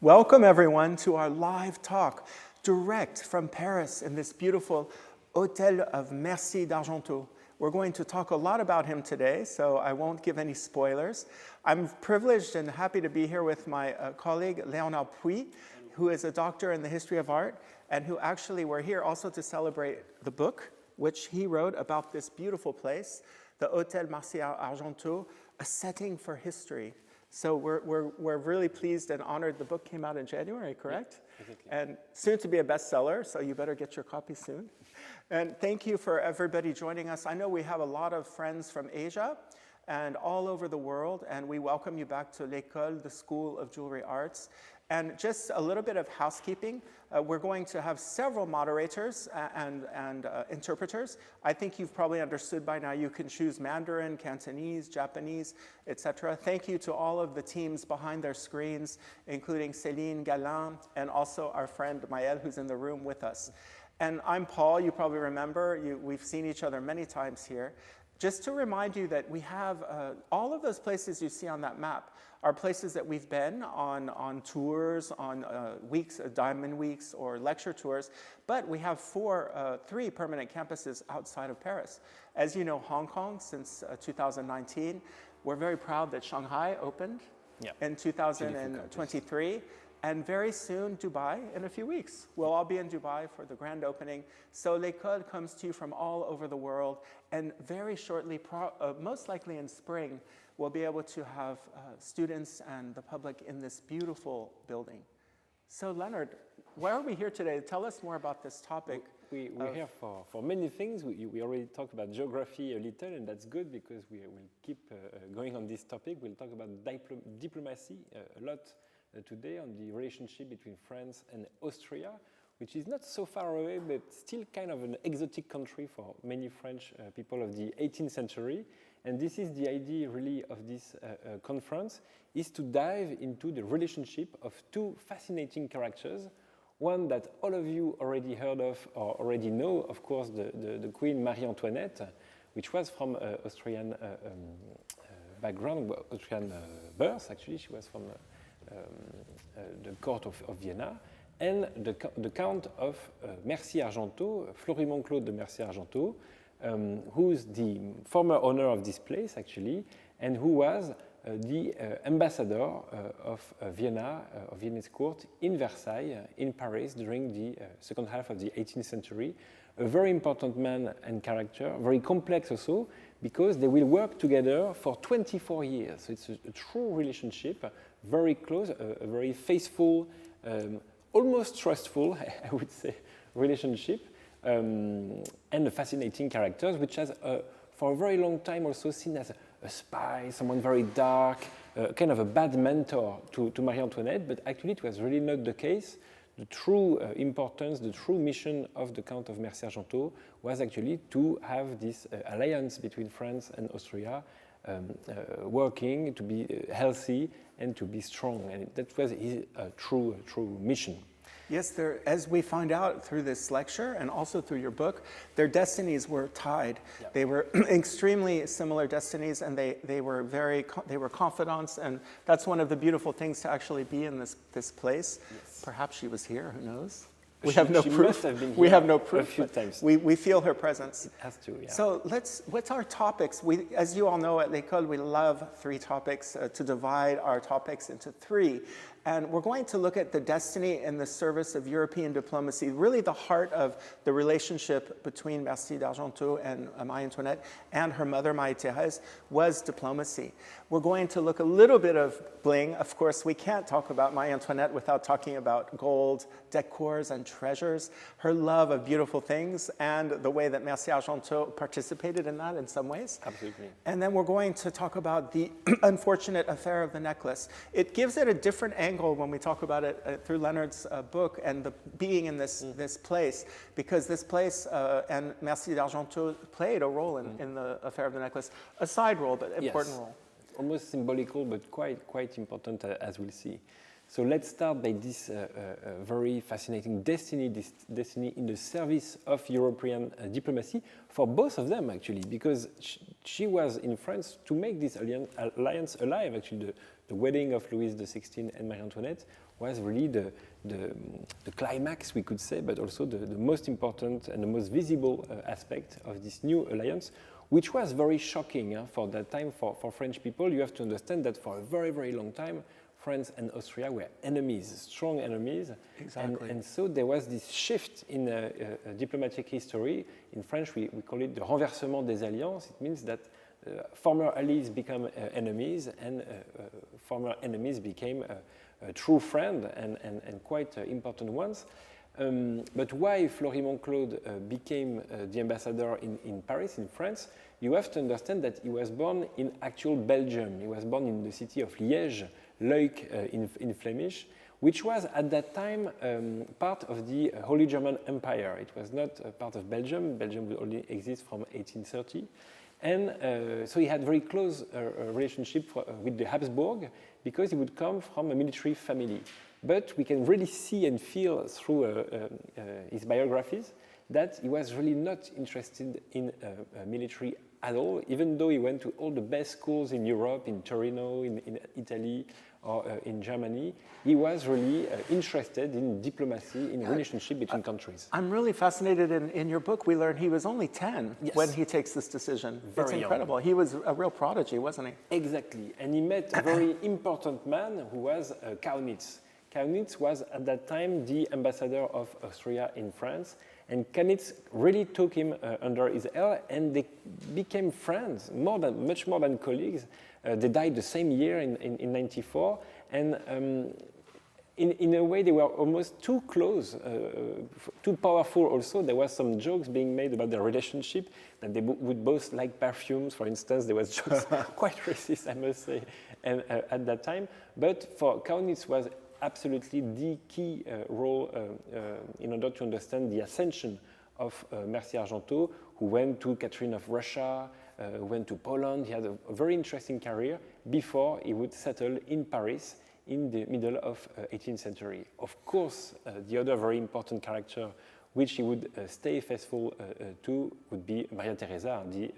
Welcome everyone to our live talk, direct from Paris in this beautiful Count of Mercy-Argenteau. We're going to talk a lot about him today, so I won't give any spoilers. I'm privileged and happy to be here with my colleague Léonard Puy, who is a doctor in the history of art, and who actually we're here also to celebrate the book, which he wrote about this beautiful place, the Count of Mercy-Argenteau, a setting for history. So we're really pleased and honored. The book came out in January, correct? Yeah, and soon to be a bestseller, so you better get your copy soon. And thank you for everybody joining us. I know we have a lot of friends from Asia and all over the world, and we welcome you back to l'École, the School of Jewelry Arts. And just a little bit of housekeeping. We're going to have several moderators and interpreters. I think you've probably understood by now you can choose Mandarin, Cantonese, Japanese, etc. Thank you to all of the teams behind their screens, including Céline Galin and also our friend Maëlle, who's in the room with us. And I'm Paul. You probably remember. We've seen each other many times here. Just to remind you that we have all of those places you see on that map are places that we've been on tours, on weeks, diamond weeks, or lecture tours. But we have three permanent campuses outside of Paris. As you know, Hong Kong since 2019. We're very proud that Shanghai opened in 2023. And very soon, Dubai in a few weeks. We'll all be in Dubai for the grand opening. So l'École comes to you from all over the world. And very shortly, most likely in spring, we'll be able to have students and the public in this beautiful building. So Leonard, why are we here today? Tell us more about this topic. We're here for many things. We already talked about geography a little, and that's good because we will keep going on this topic. We'll talk about diplomacy a lot today on the relationship between France and Austria, which is not so far away, but still kind of an exotic country for many French people of the 18th century. And this is the idea really of this conference, is to dive into the relationship of two fascinating characters. One that all of you already heard of or already know, of course, the Queen Marie-Antoinette, which was from Austrian background, Austrian birth, actually. She was from the court of Vienna, and the Count of Mercy-Argenteau, Florimond Claude de Mercy-Argenteau, who's the former owner of this place, actually, and who was the ambassador of Vienna, of Viennese court, in Versailles, in Paris, during the second half of the 18th century. A very important man and character, very complex also, because they will work together for 24 years. So it's a true relationship, very close, a very faithful, almost trustful, I would say, relationship, and a fascinating character, which has, for a very long time, also seen as a spy, someone very dark, kind of a bad mentor to Marie-Antoinette, but actually it was really not the case. The true importance, the true mission of the Count of Mercy-Argenteau was actually to have this alliance between France and Austria working, to be healthy and to be strong. And that was his true mission. Yes, as we find out through this lecture and also through your book, their destinies were tied. Yeah. They were extremely similar destinies, and they were confidants, and that's one of the beautiful things to actually be in this place. Yes. Perhaps she was here, who knows? We have no proof. We have no proof. A few times. We feel her presence. It has to, yeah. So what's our topics? As you all know, at l'École, we love three topics, to divide our topics into three. And we're going to look at the destiny and the service of European diplomacy, really the heart of the relationship between Mercy-Argenteau and Marie-Antoinette and her mother, Marie-Theresa, was diplomacy. We're going to look a little bit of bling. Of course, we can't talk about Marie-Antoinette without talking about gold, decors, and treasures, her love of beautiful things, and the way that Mercy-Argenteau participated in that in some ways. Absolutely. And then we're going to talk about the unfortunate affair of the necklace. It gives it a different angle when we talk about it through Leonard's book and the being in this place, because this place and Mercy-Argenteau played a role in the affair of the necklace, a side role, but important role. Almost symbolical, but quite important, as we'll see. So let's start by this very fascinating destiny, this destiny in the service of European diplomacy for both of them, actually, because she was in France to make this alliance alive. Actually, the wedding of Louis XVI and Marie-Antoinette was really the climax, we could say, but also the most important and the most visible aspect of this new alliance, which was very shocking for that time for French people. You have to understand that for a very, very long time, France and Austria were enemies, strong enemies. Exactly. And so there was this shift in diplomatic history. In French, we call it the renversement des alliances. It means that former allies become enemies, and former enemies became a true friend and quite important ones. But why Florimond Claude became the ambassador in Paris, in France, you have to understand that he was born in actual Belgium. He was born in the city of Liège, Leuk in Flemish, which was at that time part of the Holy German Empire. It was not part of Belgium. Belgium would only exist from 1830. And so he had very close relationship with the Habsburg because he would come from a military family. But we can really see and feel through his biographies that he was really not interested in military at all, even though he went to all the best schools in Europe, in Torino, in Italy, or in Germany. He was really interested in diplomacy, in relationship between countries. I'm really fascinated in your book. We learn he was only 10 when he takes this decision. It's incredible. Young. He was a real prodigy, wasn't he? Exactly. And he met a very important man who was Kaunitz. Kaunitz was at that time the ambassador of Austria in France. And Kaunitz really took him under his care, and they became friends, much more than colleagues. They died the same year in 94, and in a way they were almost too close, too powerful also. There was some jokes being made about their relationship, that they would both like perfumes, for instance. There was jokes quite racist, I must say, and, at that time. But for Kaunitz was absolutely the key role in order to understand the ascension of Mercy-Argenteau, who went to Catherine of Russia, went to Poland. He had a very interesting career before he would settle in Paris in the middle of 18th century. Of course, the other very important character which he would stay faithful to would be Maria Theresa, the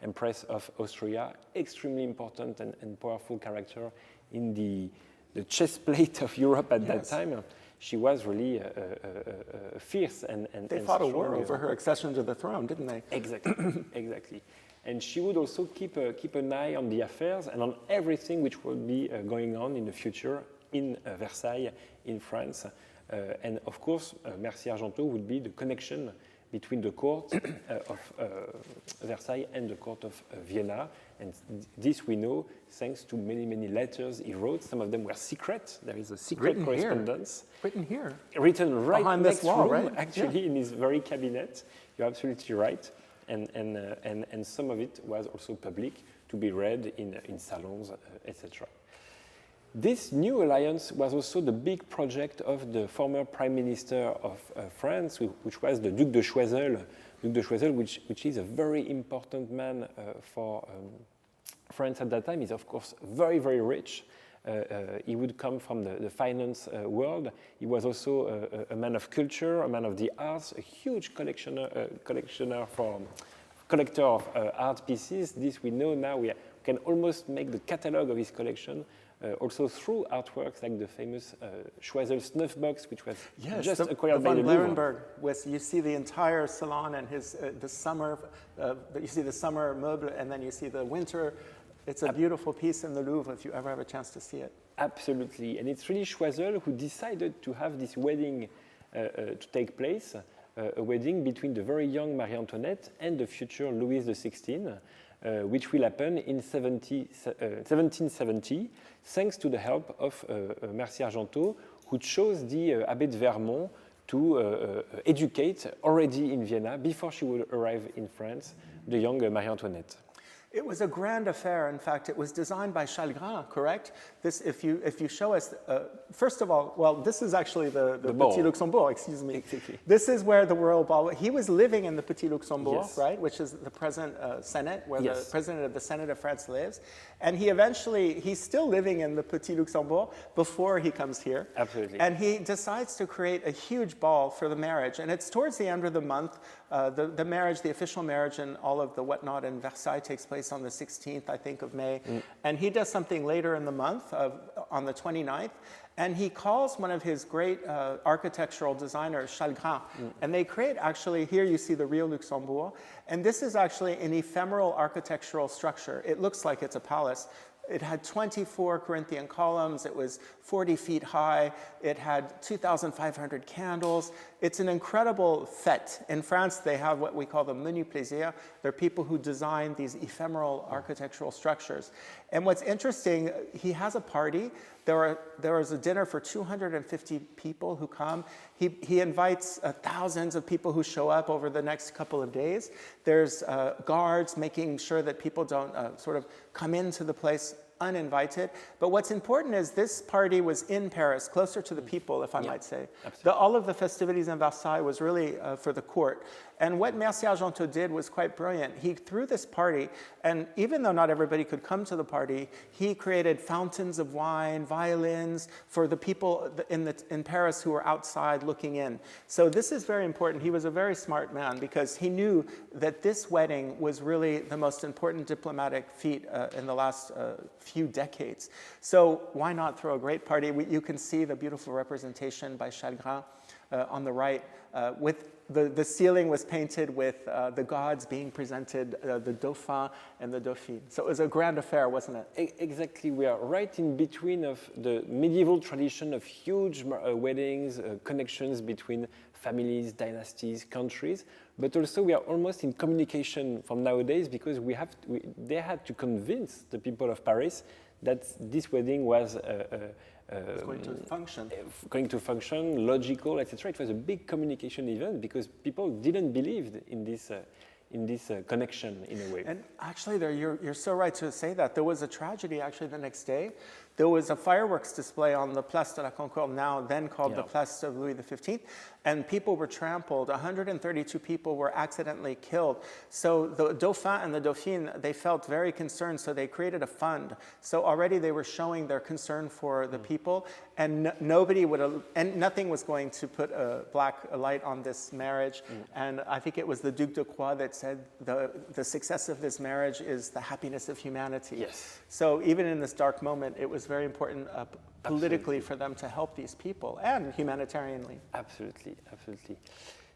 Empress of Austria, extremely important and powerful character in the chess plate of Europe at that time. She was really fierce and they fought a war over her accession to the throne, didn't they? Exactly, exactly. And she would also keep an eye on the affairs and on everything which would be going on in the future in Versailles, in France. And of course, Mercy-Argenteau would be the connection between the court of Versailles and the court of Vienna. And this we know thanks to many, many letters he wrote. Some of them were secret. There is a secret correspondence. Written here. Written right behind next this wall, room, right? actually, in his very cabinet. You're absolutely right. And some of it was also public to be read in salons, etc. This new alliance was also the big project of the former Prime Minister of France, which was the Duc de Choiseul. Duc de Choiseul, which is a very important man for France at that time. He's, of course, very, very rich. He would come from the finance world. He was also a man of culture, a man of the arts, a huge collector of art pieces. This we know now. We can almost make the catalogue of his collection also through artworks like the famous Choiseul snuff box, which was just acquired by the Louvre. You see the entire salon and his the summer. You see the summer meuble, and then you see the winter. It's a beautiful piece in the Louvre if you ever have a chance to see it. Absolutely, and it's really Choiseul who decided to have this wedding to take place, a wedding between the very young Marie-Antoinette and the future Louis XVI, which will happen in 1770, thanks to the help of Mercy-Argenteau, who chose the Abbé de Vermont to educate already in Vienna, before she would arrive in France, the young Marie-Antoinette. It was a grand affair. In fact, it was designed by Chalgrin, correct? This, if you show us, first of all, well, this is actually the Petit Luxembourg, excuse me. Exactly. This is where the royal ball, he was living in the Petit Luxembourg, yes. right, which is the present Senate, where yes. the president of the Senate of France lives. And he's still living in the Petit Luxembourg before he comes here. Absolutely. And he decides to create a huge ball for the marriage. And it's towards the end of the month. The marriage, the official marriage and all of the whatnot in Versailles takes place on the 16th, I think, of May. And he does something later in the month, on the 29th. And he calls one of his great architectural designers, Chalgrin. And they create, actually, here you see the Rio Luxembourg. And this is actually an ephemeral architectural structure. It looks like it's a palace. It had 24 Corinthian columns. It was 40 feet high. It had 2,500 candles. It's an incredible fête. In France, they have what we call the menu plaisir. They're people who design these ephemeral architectural structures. And what's interesting, he has a party. There is a dinner for 250 people who come. He invites thousands of people who show up over the next couple of days. There's guards making sure that people don't sort of come into the place uninvited. But what's important is this party was in Paris, closer to the people, if I might say. All of the festivities in Versailles was really for the court. And what Mercy-Argenteau did was quite brilliant. He threw this party, and even though not everybody could come to the party, he created fountains of wine, violins for the people in Paris who were outside looking in. So this is very important. He was a very smart man because he knew that this wedding was really the most important diplomatic feat in the last few decades. So why not throw a great party? You can see the beautiful representation by Chalgrin on the right with the ceiling was painted with the gods being presented, the Dauphin and the Dauphine. So it was a grand affair, wasn't it? Exactly. We are right in between of the medieval tradition of huge weddings, connections between families, dynasties, countries, but also we are almost in communication from nowadays because they had to convince the people of Paris that this wedding was going to function, logical, etc. It was a big communication event because people didn't believe in this connection in a way. And actually, you're so right to say that. There was a tragedy actually the next day. There was a fireworks display on the Place de la Concorde, then called the Place of Louis XV, and people were trampled. 132 people were accidentally killed. So the Dauphin and the Dauphine, they felt very concerned, so they created a fund. So already they were showing their concern for the people, and nothing was going to put a black light on this marriage. And I think it was the Duc de Croix that said the success of this marriage is the happiness of humanity. Yes. So even in this dark moment, it was very important politically for them to help these people and humanitarianly. Absolutely, absolutely.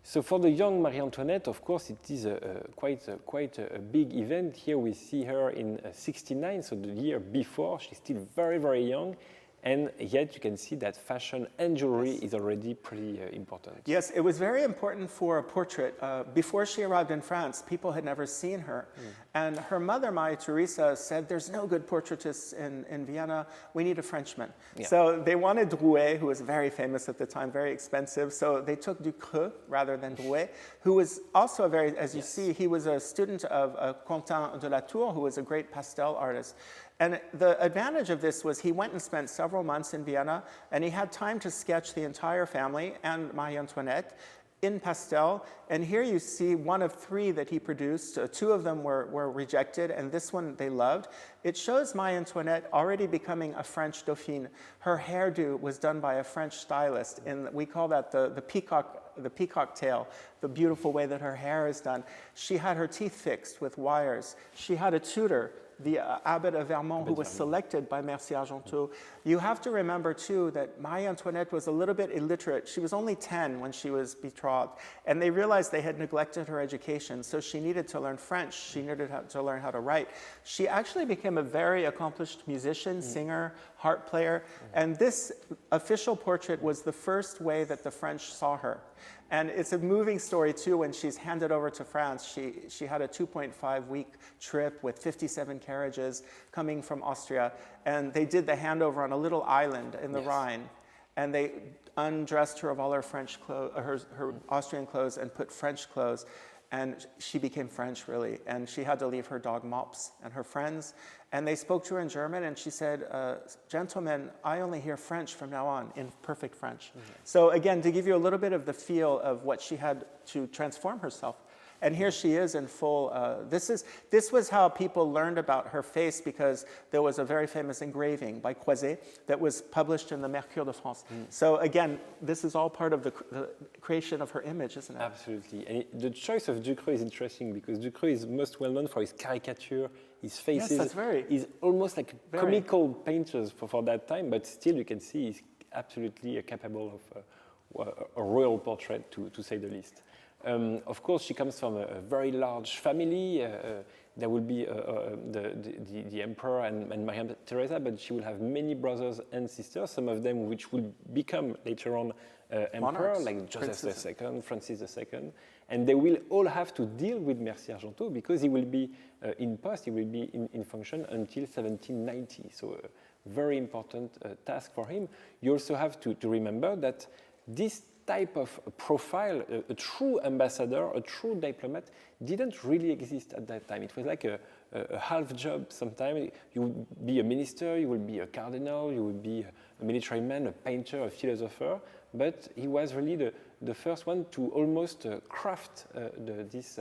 So for the young Marie-Antoinette, of course, it is quite a big event. Here we see her in 69, so the year before. She's still very, very young. And yet you can see that fashion and jewelry is already pretty important. Yes, it was very important for a portrait. Before she arrived in France, people had never seen her. And her mother, Maria Theresa, said, there's no good portraitist in Vienna. We need a Frenchman. Yeah. So they wanted Drouet, who was very famous at the time, very expensive. So they took Ducreux rather than Drouet, who was also a very, as you see, he was a student of Count de la Tour, who was a great pastel artist. And the advantage of this was he went and spent several months in Vienna, and he had time to sketch the entire family and Marie-Antoinette in pastel. And here you see one of three that he produced. Two of them were rejected, and this one they loved. It shows Marie-Antoinette already becoming a French Dauphine. Her hairdo was done by a French stylist, and we call that the peacock tail, the beautiful way that her hair is done. She had her teeth fixed with wires. She had a tutor, the abbot of Vermont, who was selected by Mercy-Argenteau. You have to remember, too, that Marie-Antoinette was a little bit illiterate. She was only 10 when she was betrothed, and they realized they had neglected her education, so she needed to learn French. She needed to learn how to write. She actually became a very accomplished musician, singer, harp player, and this official portrait was the first way that the French saw her. And it's a moving story, too, when she's handed over to France. She had a 2.5-week trip with 57 carriages coming from Austria. And they did the handover on a little island in the Rhine. And they undressed her of all her French clothes, her Austrian clothes, and put French clothes. and she became French, really. And she had to leave her dog Mops and her friends. And they spoke to her in German, and she said, gentlemen, I only hear French from now on, in perfect French. So again, to give you a little bit of the feel of what she had to transform herself. And here she is in full, this was how people learned about her face, because there was a very famous engraving by Croiset that was published in the Mercure de France. So again, this is all part of the creation of her image, isn't it? Absolutely. And the choice of Ducreux is interesting, because Ducreux is most well known for his caricature, his faces. Yes, that's very. He's almost like comical painters for that time, but still you can see he's absolutely capable of a royal portrait, to say the least. Of course, she comes from a very large family. There will be the emperor and Maria Theresa, but she will have many brothers and sisters, some of them which will become later on emperor, Monarchs, like Joseph princes. II, Francis II. And they will all have to deal with Mercy-Argenteau, because he will be in post, he will be in function until 1790. So a very important task for him. You also have to remember that this type of profile, a true ambassador, a true diplomat, didn't really exist at that time. It was like a half job sometimes. You would be a minister, you would be a cardinal, you would be a military man, a painter, a philosopher, but he was really the first one to almost craft this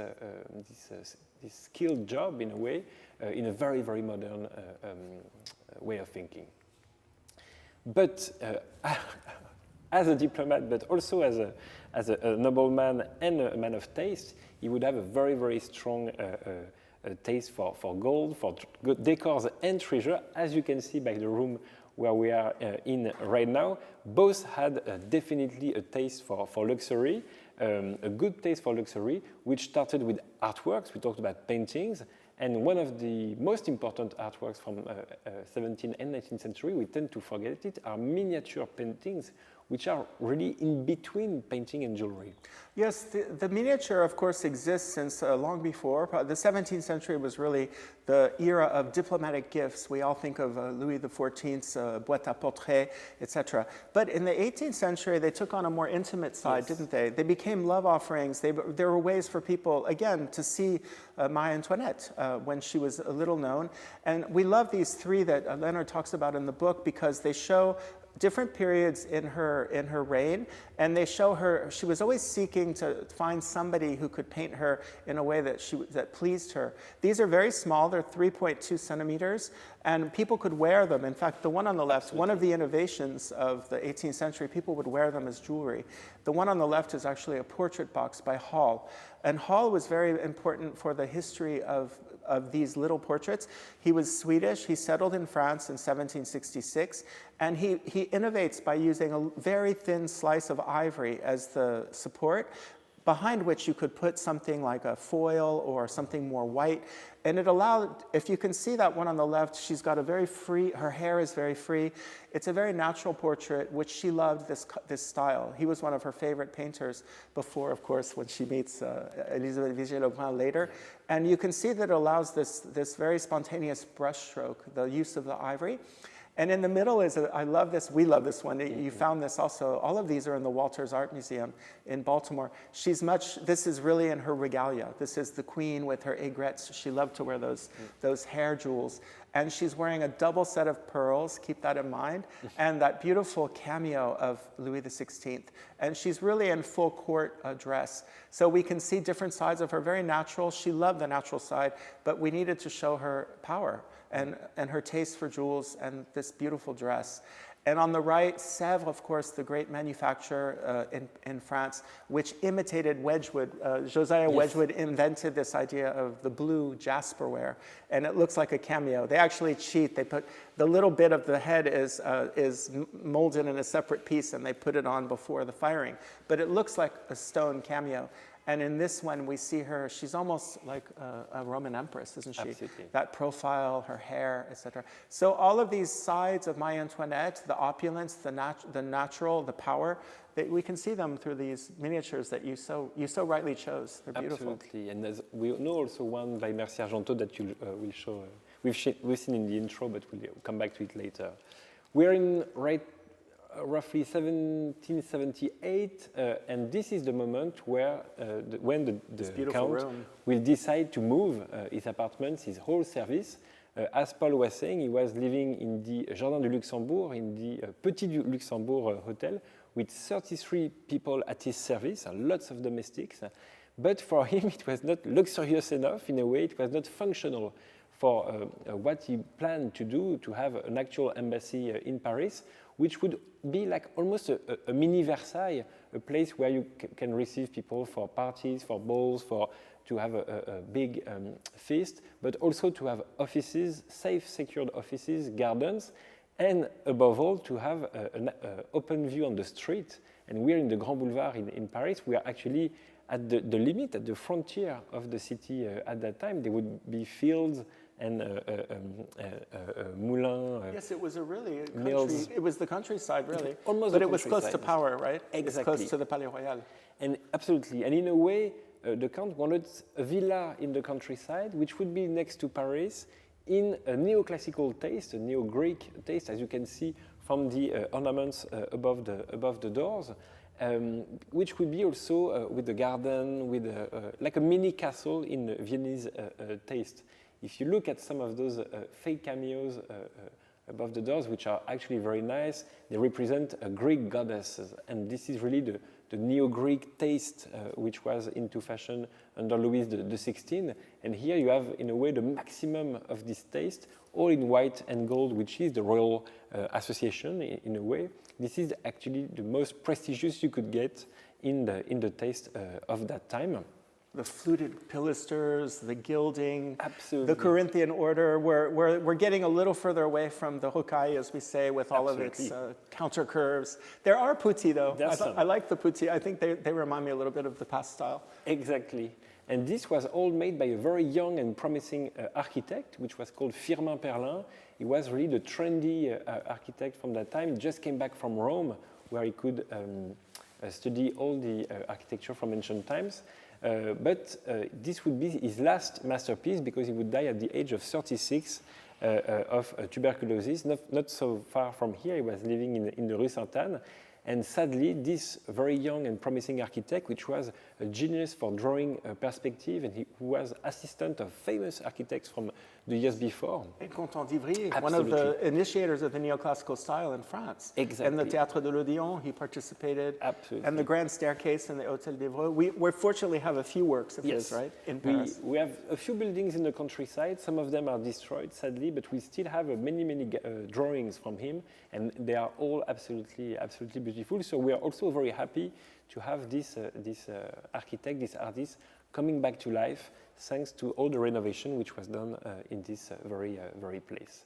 skilled job in a way, in a very, very modern way of thinking. But as a diplomat, but also as a nobleman and a man of taste, he would have a very, very strong taste for gold, for good decors and treasure. As you can see by the room where we are in right now, both had definitely a taste for luxury, a good taste for luxury, which started with artworks. We talked about paintings. And one of the most important artworks from 17th and 19th century, we tend to forget it, are miniature paintings, which are really in between painting and jewelry. Yes, the miniature, of course, exists since long before. The 17th century was really the era of diplomatic gifts. We all think of Louis XIV's boîte à portraits, etc. But in the 18th century, they took on a more intimate side, didn't they? They became love offerings. There were ways for people, again, to see Marie-Antoinette when she was a little known. And we love these three that Leonard talks about in the book, because they show different periods in her reign, and they show her, she was always seeking to find somebody who could paint her in a way that pleased her. These are very small, they're 3.2 centimeters, and people could wear them. In fact, the one on the left, one of the innovations of the 18th century, people would wear them as jewelry. The one on the left is actually a portrait box by Hall. And Hall was very important for the history of these little portraits. He was Swedish, he settled in France in 1766, and he innovates by using a very thin slice of ivory as the support, behind which you could put something like a foil or something more white. And it allowed, if you can see that one on the left, she's got a very free, her hair is very free. It's a very natural portrait, which she loved this style. He was one of her favorite painters before, of course, when she meets Elisabeth Vigée-Lebrun later. And you can see that it allows this very spontaneous brush stroke, the use of the ivory. And in the middle is, I love this, we love this one. You found this also. All of these are in the Walters Art Museum in Baltimore. This is really in her regalia. This is the queen with her aigrettes. She loved to wear those hair jewels. And she's wearing a double set of pearls, keep that in mind, and that beautiful cameo of Louis XVI. And she's really in full court dress. So we can see different sides of her, very natural. She loved the natural side, but we needed to show her power and her taste for jewels and this beautiful dress. And on the right, Sèvres, of course, the great manufacturer in France, which imitated Wedgwood. Josiah Wedgwood invented this idea of the blue jasperware, and it looks like a cameo. They actually cheat. They put the little bit of the head is molded in a separate piece, and they put it on before the firing. But it looks like a stone cameo. And in this one, we see her, she's almost like a Roman empress, isn't she? Absolutely. That profile, her hair, etc. So all of these sides of Marie-Antoinette, the opulence, the natural, the power, we can see them through these miniatures that you so rightly chose. They're beautiful. Absolutely. And as we know also one by Mercy-Argenteau that you will show, we've seen in the intro, but we'll come back to it later. We're in right roughly 1778, and this is the moment where when the Count room. will decide to move his apartments, his whole service. As Paul was saying, he was living in the Jardin du Luxembourg, in the Petit du Luxembourg hotel, with 33 people at his service, lots of domestics. But for him, it was not luxurious enough. In a way, it was not functional for what he planned to do, to have an actual embassy in Paris, which would be like almost a mini Versailles, a place where you can receive people for parties, for balls, to have a big feast, but also to have offices, safe, secured offices, gardens, and above all, to have an open view on the street. And we're in the Grands Boulevards in Paris. We are actually at the limit, at the frontier of the city at that time. There would be fields and moulins. Yes, it was a really mills. It was the countryside, really. Almost but the it was close to countryside. power, right? Exactly. It's close to the Palais Royal. And absolutely. And in a way, the Count wanted a villa in the countryside, which would be next to Paris, in a neoclassical taste, a neo-Greek taste, as you can see from the ornaments above the doors. Which would be also with the garden, with like a mini castle in Viennese taste. If you look at some of those fake cameos above the doors, which are actually very nice, they represent Greek goddesses, and this is really the neo-Greek taste which was into fashion under Louis XVI. And here you have, in a way, the maximum of this taste, all in white and gold, which is the Royal Association, in a way. This is actually the most prestigious you could get in the taste of that time. The fluted pilasters, the gilding, Absolutely. the Corinthian order. We're getting a little further away from the rocaille, as we say, with all Absolutely. of its counter curves. There are putti, though. I like the putti. I think they remind me a little bit of the past style. Exactly. And this was all made by a very young and promising architect, which was called Firmin Perlin. He was really the trendy architect from that time. He just came back from Rome, where he could study all the architecture from ancient times. But this would be his last masterpiece, because he would die at the age of 36 of tuberculosis, not so far from here. He was living in the Rue Sainte-Anne. And sadly, this very young and promising architect, which was a genius for drawing perspective, and who was assistant of famous architects from the years before. And Contant d'Ivry, one Absolutely. of the initiators of the neoclassical style in France. Exactly. And the Théâtre de l'Odéon, he participated. Absolutely. And the Grand Staircase in the Hôtel d'Evreux. We fortunately have a few works of his, right, in Paris. We have a few buildings in the countryside. Some of them are destroyed, sadly, but we still have many drawings from him, and they are all absolutely beautiful. So we are also very happy to have this architect, this artist, coming back to life, thanks to all the renovation which was done in this very place.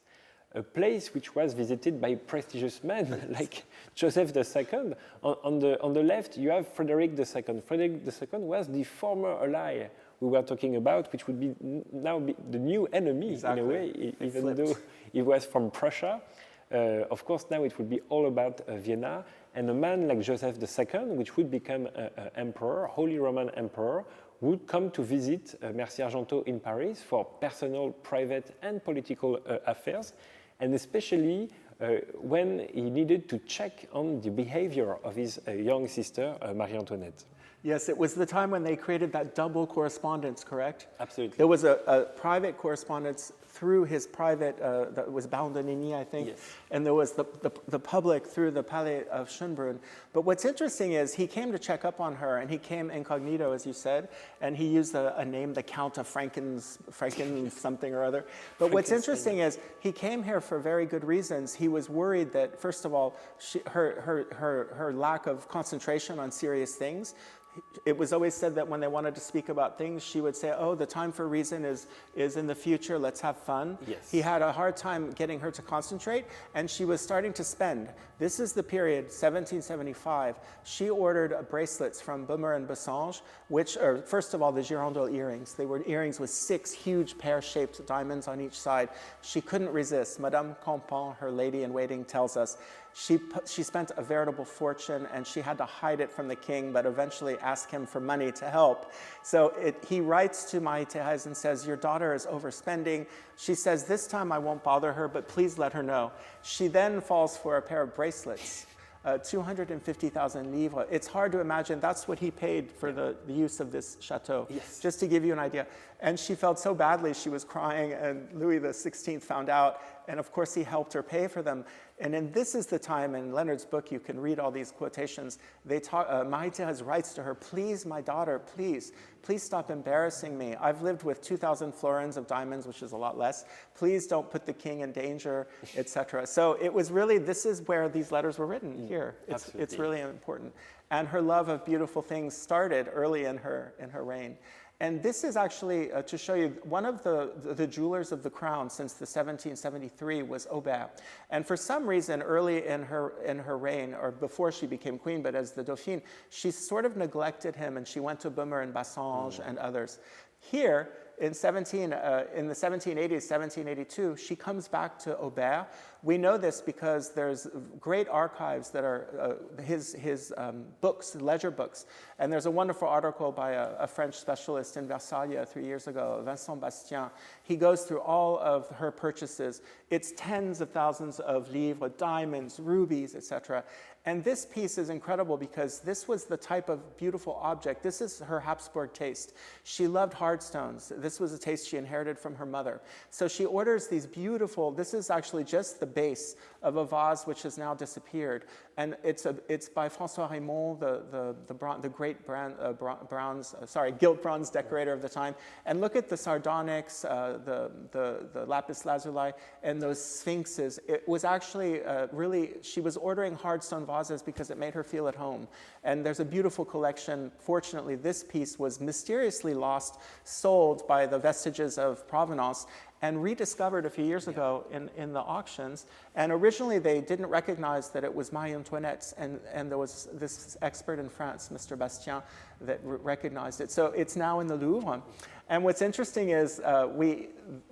A place which was visited by prestigious men like Joseph II. On the left, you have Frederick II. Frederick II was the former ally we were talking about, which would be now the new enemy, exactly. in a way, even though he was from Prussia. Of course, now it would be all about Vienna. And a man like Joseph II, which would become emperor, Holy Roman Emperor, would come to visit Mercy-Argenteau in Paris for personal, private, and political affairs, and especially when he needed to check on the behavior of his young sister, Marie-Antoinette. Yes, it was the time when they created that double correspondence, correct? Absolutely. There was a private correspondence through his private, that was Baron-de-Nigny, I think, yes. And there was the public through the Palais of Schönbrunn. But what's interesting is he came to check up on her, and he came incognito, as you said, and he used a name, the Count of Franken something or other. But what's interesting is he came here for very good reasons. He was worried that, first of all, her lack of concentration on serious things. It was always said that when they wanted to speak about things, she would say, oh, the time for reason is in the future, let's have fun. Yes. He had a hard time getting her to concentrate, and she was starting to spend. This is the period, 1775. She ordered bracelets from Baumer and Bassange, which are, first of all, the Girondot earrings. They were earrings with 6 huge pear-shaped diamonds on each side. She couldn't resist. Madame Campan, her lady-in-waiting, tells us, she spent a veritable fortune, and she had to hide it from the king, but eventually asked him for money to help. So he writes to Marie Theresa and says, your daughter is overspending. She says, this time I won't bother her, but please let her know. She then falls for a pair of bracelets 250,000 livres. It's hard to imagine. That's what he paid for the use of this chateau, Yes. just to give you an idea. And she felt so badly, she was crying, and Louis XVI found out, and of course he helped her pay for them. And then this is the time, in Leonard's book, you can read all these quotations. Marie-Thérèse writes to her, please, my daughter, please stop embarrassing me. I've lived with 2,000 florins of diamonds, which is a lot less. Please don't put the king in danger, etc. So it was really, this is where these letters were written, here. It's really important. And her love of beautiful things started early in her reign. And this is actually, to show you, one of the jewelers of the crown since the 1773 was Aubert. And for some reason, early in her reign, or before she became queen, but as the Dauphine, she sort of neglected him, and she went to Baumer and Bassange and others. Here, in the 1780s, 1782, she comes back to Aubert. We know this because there's great archives that are his books, ledger books. And there's a wonderful article by a French specialist in Versailles 3 years ago, Vincent Bastien. He goes through all of her purchases. It's tens of thousands of livres, diamonds, rubies, etc. And this piece is incredible because this was the type of beautiful object. This is her Habsburg taste. She loved hard stones. This was a taste she inherited from her mother. So she orders these beautiful, this is actually just the base of a vase which has now disappeared. And it's by François Raymond, the great gilt bronze decorator of the time. And look at the sardonyx, the lapis lazuli, and those sphinxes. It was actually really, she was ordering hard stone vases because it made her feel at home. And there's a beautiful collection. Fortunately, this piece was mysteriously lost, sold by the vestiges of Provenance, and rediscovered a few years ago in the auctions. And originally they didn't recognize that it was Marie-Antoinette's, and there was this expert in France, Mr. Bastien, that recognized it. So it's now in the Louvre. And what's interesting is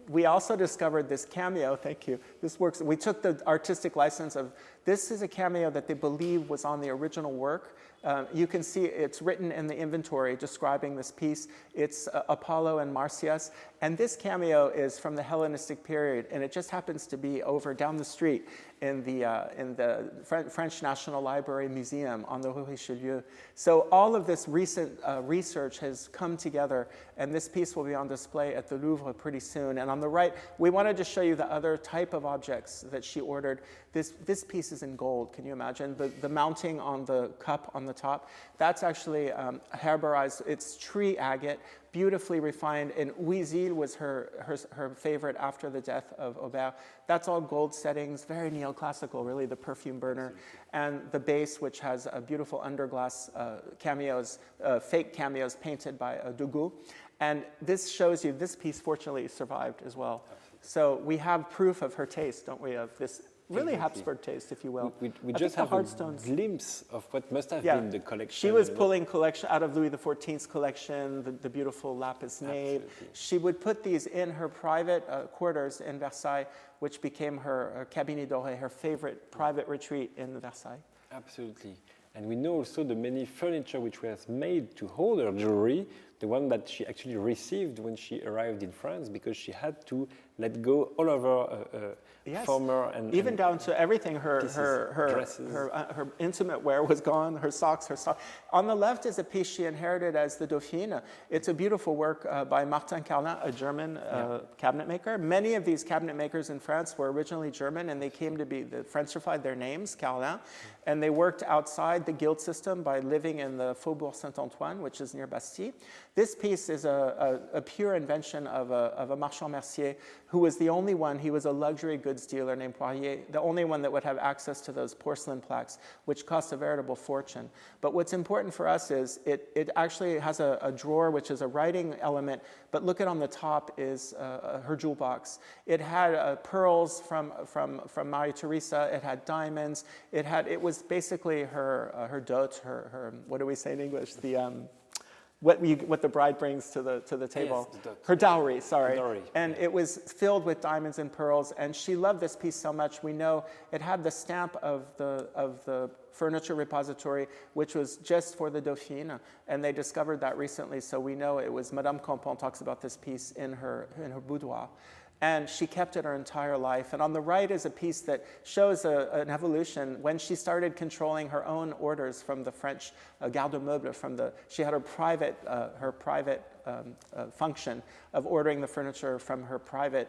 we also discovered this cameo, thank you, this works, we took the artistic license of, this is a cameo that they believe was on the original work. You can see it's written in the inventory describing this piece. It's Apollo and Marsyas. And this cameo is from the Hellenistic period, and it just happens to be over down the street in the French National Library Museum on the Rue Richelieu. So all of this recent research has come together, and this piece will be on display at the Louvre pretty soon. And on the right, we wanted to show you the other type of objects that she ordered. This piece is in gold. Can you imagine? The mounting on the cup on the top, that's actually herborized. It's tree agate, beautifully refined, and Huisil was her favorite after the death of Aubert. That's all gold settings, very neoclassical, really, the perfume burner. And the base, which has a beautiful underglass cameos, fake cameos painted by Degout. And this shows you, this piece fortunately survived as well. So we have proof of her taste, don't we, of this really Habsburg taste, if you will. We just have a glimpse of what must have been the collection. She was pulling collection out of Louis XIV's collection, the beautiful lapis nave. She would put these in her private quarters in Versailles, which became her cabinet doré, her favorite private retreat in Versailles. Absolutely. And we know also the many furniture which was made to hold her jewelry, the one that she actually received when she arrived in France, because she had to let go all of her former and even down to everything. Her intimate wear was gone. Her socks. On the left is a piece she inherited as the Dauphine. It's a beautiful work by Martin Carlin, a German cabinet maker. Many of these cabinet makers in France were originally German, and they came to be Frenchified their names, Carlin, and they worked outside the guild system by living in the Faubourg Saint-Antoine, which is near Bastille. This piece is a pure invention of a marchand mercier who was the only one. He was a luxury goods dealer named Poirier, the only one that would have access to those porcelain plaques, which cost a veritable fortune. But what's important for us is it actually has a drawer, which is a writing element, but look at on the top is her jewel box. It had pearls from Maria Theresa. It had diamonds. It was basically her dot, her what do we say in English? What the bride brings to the table. Yes, her dowry, sorry. Dowry. And it was filled with diamonds and pearls, and she loved this piece so much. We know it had the stamp of the furniture repository, which was just for the Dauphine, and they discovered that recently, so we know it was Madame Campan talks about this piece in her boudoir. And she kept it her entire life. And on the right is a piece that shows an evolution when she started controlling her own orders from the French garde-meuble. She had her private function of ordering the furniture from her private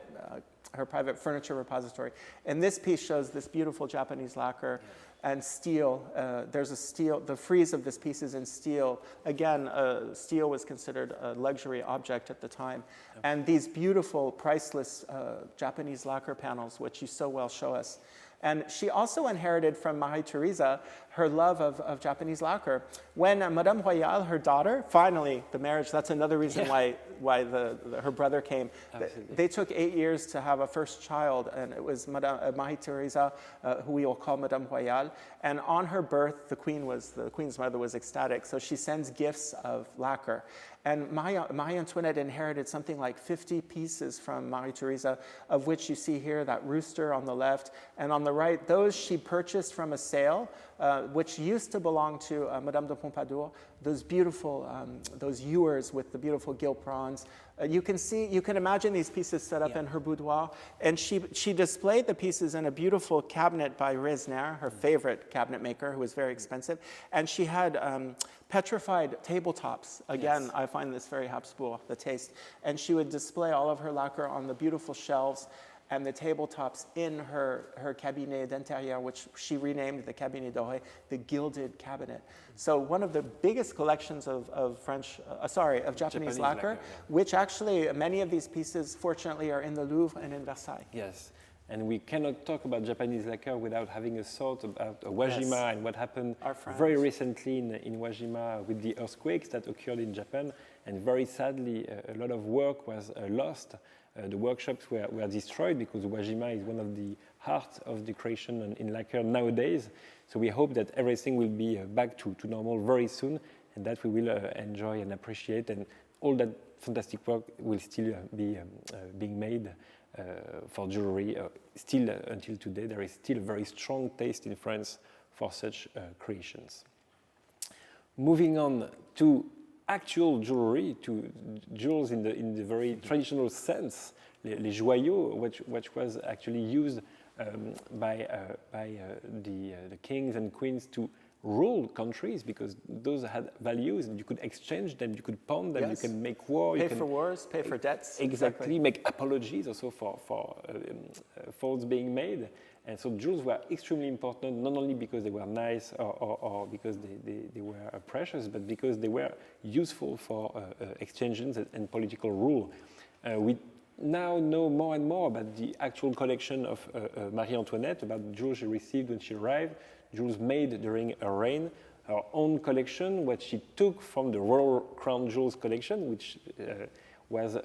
furniture repository. And this piece shows this beautiful Japanese lacquer and steel. There's a steel, the frieze of this piece is in steel. Again, steel was considered a luxury object at the time. And these beautiful, priceless Japanese lacquer panels, which you so well show us. And she also inherited from Maria Theresa her love of Japanese lacquer. When Madame Royale, her daughter, finally the marriage, that's another reason why her brother came. Absolutely. They took 8 years to have a first child, and it was Maria Theresa, who we will call Madame Royale. And on her birth, the Queen's mother was ecstatic, so she sends gifts of lacquer. And Marie-Antoinette inherited something like 50 pieces from Maria Theresa, of which you see here that rooster on the left. And on the right, those she purchased from a sale, which used to belong to Madame de Pompadour, those beautiful, those ewers with the beautiful gilt bronze. You can imagine these pieces set up in her boudoir. And she displayed the pieces in a beautiful cabinet by Resner, her favorite cabinet maker, who was very expensive. And she had petrified tabletops. Again, I find this very Habsburg, the taste. And she would display all of her lacquer on the beautiful shelves and the tabletops in her cabinet d'intérieur, which she renamed the cabinet doré, the gilded cabinet. So one of the biggest collections of Japanese lacquer, which actually many of these pieces, fortunately, are in the Louvre and in Versailles. Yes. And we cannot talk about Japanese lacquer without having a thought about Wajima and what happened very recently in Wajima with the earthquakes that occurred in Japan. And very sadly, a lot of work was lost. The workshops were destroyed because Wajima is one of the heart of the creation in lacquer nowadays. So we hope that everything will be back to normal very soon, and that we will enjoy and appreciate, and all that fantastic work will still be being made for jewelry. Still, until today, there is still a very strong taste in France for such creations. Moving on to actual jewelry, to jewels in the very traditional sense, les joyaux, which was actually used by the kings and queens to rule countries, because those had values and you could exchange them, you could pawn them, you can make war. Pay for wars, pay for debts. Exactly, make apologies also for faults being made. And so jewels were extremely important, not only because they were nice or because they were precious, but because they were useful for exchanges and political rule. We now know more and more about the actual collection of Marie-Antoinette, about the jewels she received when she arrived, jewels made during her reign, her own collection, what she took from the Royal Crown Jewels collection, which was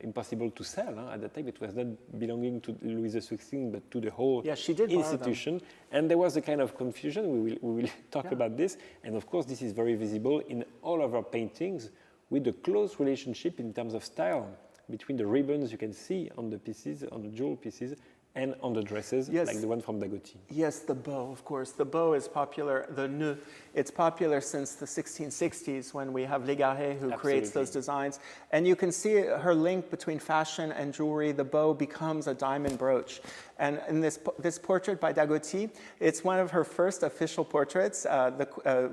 impossible to sell at the time. It was not belonging to Louis XVI, but to the whole institution. And there was a kind of confusion. We will talk about this. And of course, this is very visible in all of our paintings, with a close relationship in terms of style between the ribbons you can see on the pieces, on the jewel pieces, and on the dresses, like the one from Dagoty. Yes, the bow, of course. The bow is popular, the nœud. It's popular since the 1660s when we have Légaré who creates those designs. And you can see her link between fashion and jewelry. The bow becomes a diamond brooch. And in this portrait by Dagoty, it's one of her first official portraits.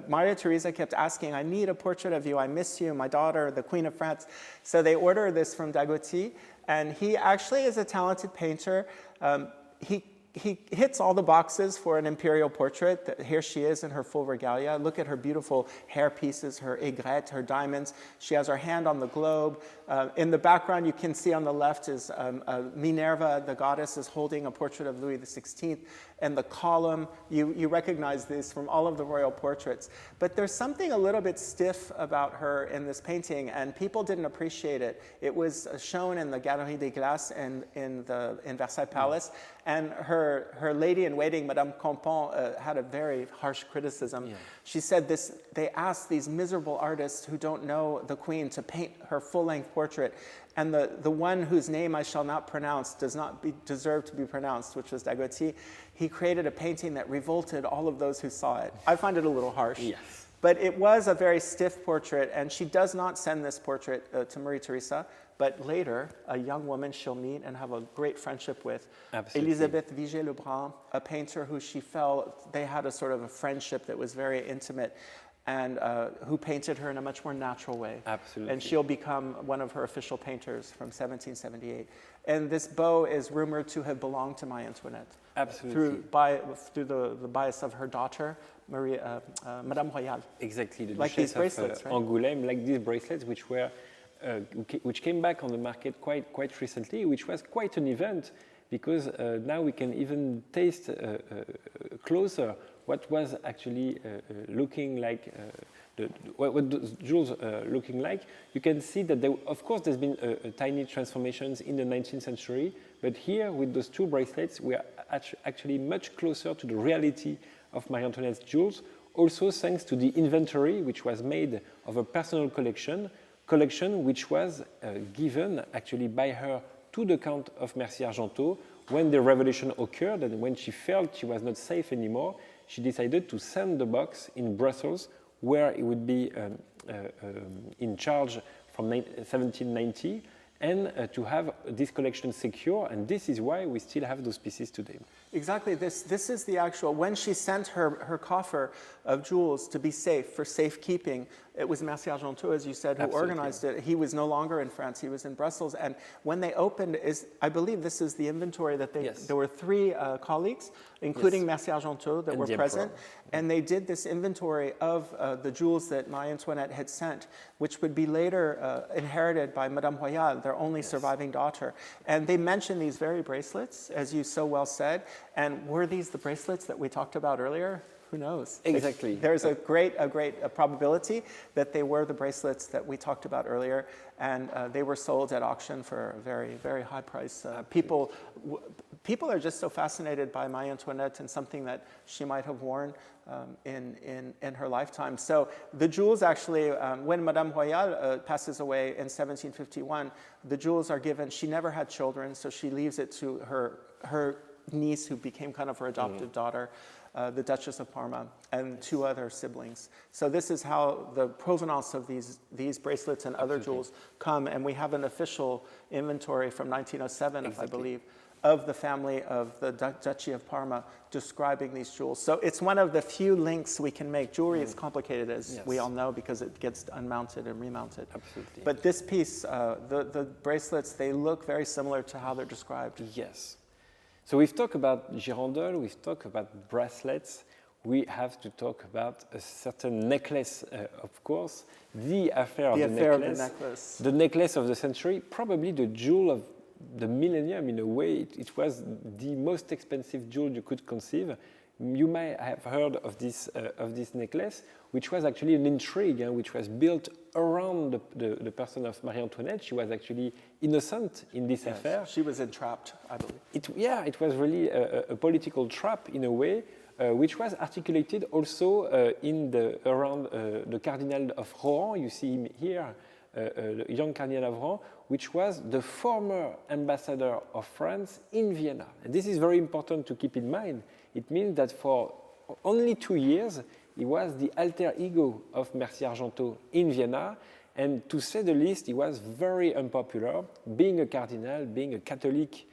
Maria Theresa kept asking, I need a portrait of you, I miss you, my daughter, the Queen of France. So they order this from Dagoty. And he actually is a talented painter. He hits all the boxes for an imperial portrait. Here she is in her full regalia. Look at her beautiful hair pieces, her aigrette, her diamonds. She has her hand on the globe. In the background, you can see on the left is Minerva, the goddess, is holding a portrait of Louis XVI. And the column, you recognize this from all of the royal portraits. But there's something a little bit stiff about her in this painting, and people didn't appreciate it. It was shown in the Galerie des Glaces in Versailles Palace, and her lady-in-waiting, Madame Campan, had a very harsh criticism. She said they asked these miserable artists who don't know the Queen to paint her full-length portrait, and the one whose name I shall not pronounce does not deserve to be pronounced, which was Dagoty. He created a painting that revolted all of those who saw it. I find it a little harsh. Yes. But it was a very stiff portrait, and she does not send this portrait to Marie Theresa, but later, a young woman she'll meet and have a great friendship with, Absolutely. Elisabeth Vigée-Lebrun, a painter who she felt, they had a sort of a friendship that was very intimate, and who painted her in a much more natural way. Absolutely. And she'll become one of her official painters from 1778. And this bow is rumored to have belonged to Marie-Antoinette. Absolutely. Through the bias of her daughter, Madame Royale. Exactly. The Like Duchess these bracelets, of right? Angoulême, like these bracelets, which came back on the market quite recently, which was quite an event, because now we can even taste closer what was actually looking like, what those jewels looking like. You can see that, of course, there's been tiny transformations in the 19th century, but here, with those two bracelets, we are actually much closer to the reality of Marie-Antoinette's jewels, also thanks to the inventory, which was made of a personal collection which was given actually by her to the Count of Mercy-Argenteau when the revolution occurred, and when she felt she was not safe anymore, she decided to send the box in Brussels, where it would be in charge from 1790, and to have this collection secure, and this is why we still have those pieces today. Exactly. This is the actual, when she sent her coffer of jewels to be safe, for safekeeping, it was Mercy-Argenteau, as you said, who Absolutely. organized it. He was no longer in France, he was in Brussels. And when they opened, I believe this is the inventory that there were 3 colleagues, including Mercy-Argenteau, that And were the present. Emperor. And they did this inventory of the jewels that Marie-Antoinette had sent, which would be later inherited by Madame Royale, their only surviving daughter. And they mentioned these very bracelets, as you so well said. And were these the bracelets that we talked about earlier? Who knows? Exactly. There's a great probability that they were the bracelets that we talked about earlier, and they were sold at auction for a very, very high price. People are just so fascinated by Marie-Antoinette and something that she might have worn in her lifetime. So the jewels actually, when Madame Royale passes away in 1751, the jewels are given. She never had children, so she leaves it to her niece, who became kind of her adopted daughter, the Duchess of Parma, and 2 other siblings. So this is how the provenance of these bracelets and other jewels come, and we have an official inventory from 1907, if I believe, of the family of the Duchy of Parma describing these jewels. So it's one of the few links we can make. Jewelry is complicated, as we all know, because it gets unmounted and remounted. Absolutely. But this piece, the bracelets, they look very similar to how they're described. Yes. So we've talked about girandole, we've talked about bracelets, we have to talk about a certain necklace, of course, the affair of the necklace. The necklace of the century, probably the jewel of the millennium in a way. It was the most expensive jewel you could conceive. You may have heard of this necklace, which was actually an intrigue, which was built around the person of Marie-Antoinette. She was actually innocent in this affair. She was entrapped, I believe. It was really a political trap in a way, which was articulated also around the Cardinal of Rohan. You see him here, the young Cardinal of Rohan, which was the former ambassador of France in Vienna. And this is very important to keep in mind. It means that for only 2 years, he was the alter ego of Mercy-Argenteau in Vienna, and to say the least, he was very unpopular, being a cardinal, being a Catholic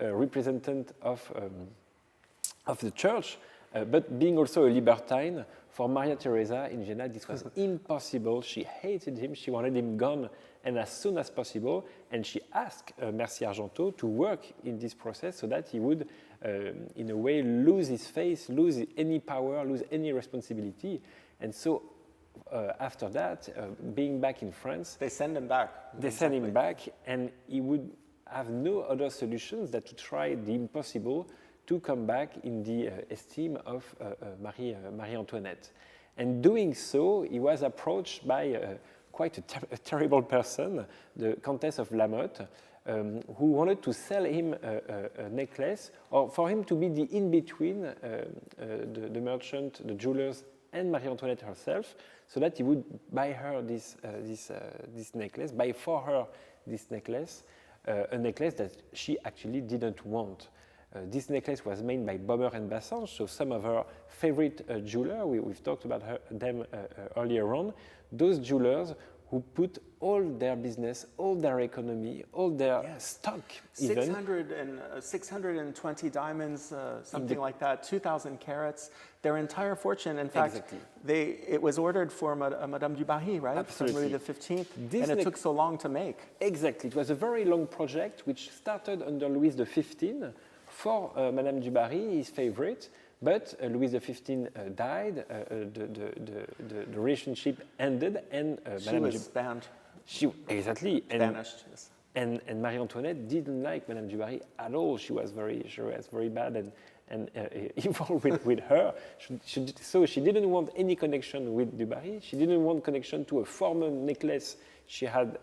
representative of the church, but being also a libertine. For Maria Theresa in Vienna, this was impossible. She hated him, she wanted him gone, and as soon as possible, and she asked Mercy-Argenteau to work in this process so that he would, in a way, lose his face, lose any power, lose any responsibility. And so after that, being back in France, they send him back. They send him back, and he would have no other solutions than to try the impossible to come back in the esteem of Marie-Antoinette. And doing so, he was approached by quite a terrible person, the Countess of Lamotte, who wanted to sell him a necklace, or for him to be the in-between, the merchant, the jewelers, and Marie-Antoinette herself, so that he would buy her this necklace, buy for her this necklace, a necklace that she actually didn't want. This necklace was made by Bommer and Bassange, so some of her favorite jewelers. We've talked about them earlier on. Those jewelers who put all their business, all their economy, all their stock, 620 diamonds, something like that, 2,000 carats, their entire fortune. In fact, it was ordered for Madame du Barry, right? Absolutely. From Louis XV, and it took so long to make. Exactly. It was a very long project which started under Louis XV for Madame du Barry, his favorite. But Louis XV died, the relationship ended, and she was banned. Exactly. Banished, yes. And Marie-Antoinette didn't like Madame du Barry at all. She was very bad and involved with her. So she didn't want any connection with du Barry. She didn't want connection to a former necklace she had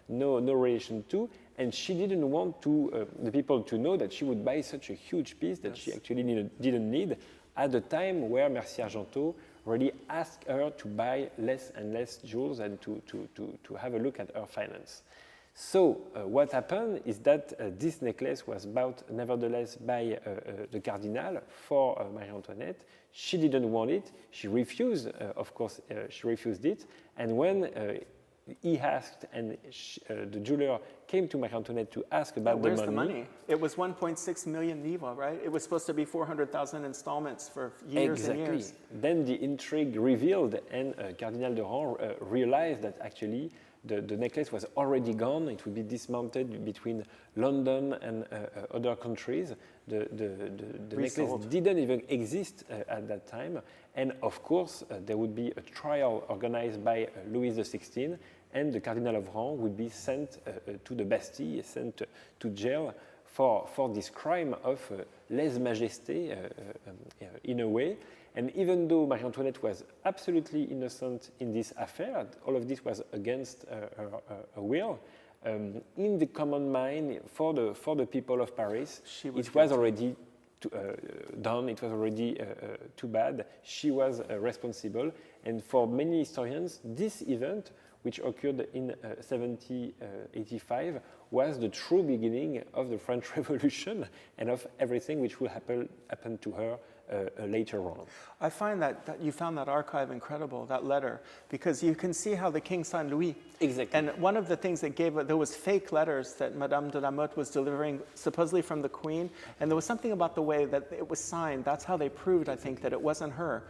no relation to. And she didn't want the people to know that she would buy such a huge piece that she actually didn't need at the time where Mercy-Argenteau really asked her to buy less and less jewels and to have a look at her finance. So what happened is that this necklace was bought nevertheless by the Cardinal for Marie-Antoinette. She didn't want it. She refused, of course, she refused it. And when he asked, and the jeweler came to Marie-Antoinette to ask about the money. It was 1.6 million livres, right? It was supposed to be 400,000 installments for years and years. Then the intrigue revealed, and Cardinal de Rang realized that actually the necklace was already gone. It would be dismounted between London and other countries. The necklace didn't even exist at that time. And of course, there would be a trial organized by Louis XVI, and the Cardinal of Rang would be sent to the Bastille, sent to jail for this crime of lèse-majesté in a way. And even though Marie-Antoinette was absolutely innocent in this affair, all of this was against her will, in the common mind for the people of Paris, it was already done, it was already too bad. She was responsible. And for many historians, this event, which occurred in 1785, was the true beginning of the French Revolution and of everything which will happen to her later on. I find that you found that archive incredible, that letter, because you can see how the king signed Louis. Exactly. And one of the things that there was fake letters that Madame de la Motte was delivering, supposedly from the queen, and there was something about the way that it was signed. That's how they proved, I think, that it wasn't her.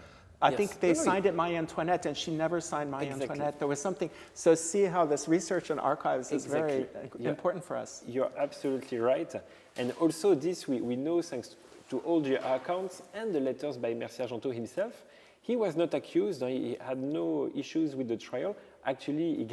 I think they signed it Marie-Antoinette, and she never signed Marie-Antoinette. Exactly. There was something. So see how this research and archives is very important for us. You're absolutely right. And also this we know thanks to all the accounts and the letters by Mercy-Argenteau himself. He was not accused. He had no issues with the trial. Actually,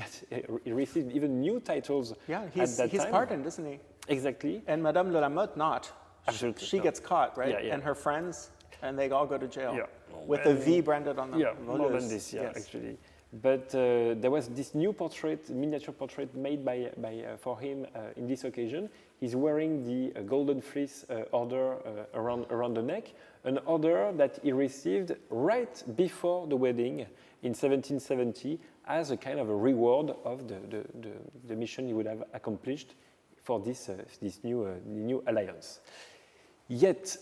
he received even new titles at that time. He's pardoned, isn't he? Exactly. And Madame de la Motte not. Absolutely. She gets caught, right? Yeah, yeah. And her friends, and they all go to jail. Yeah. With a V branded on them. Yeah, more than this, actually. But there was this new portrait, miniature portrait made for him in this occasion. He's wearing the Golden Fleece order around the neck, an order that he received right before the wedding in 1770 as a kind of a reward of the mission he would have accomplished for this new alliance. Yet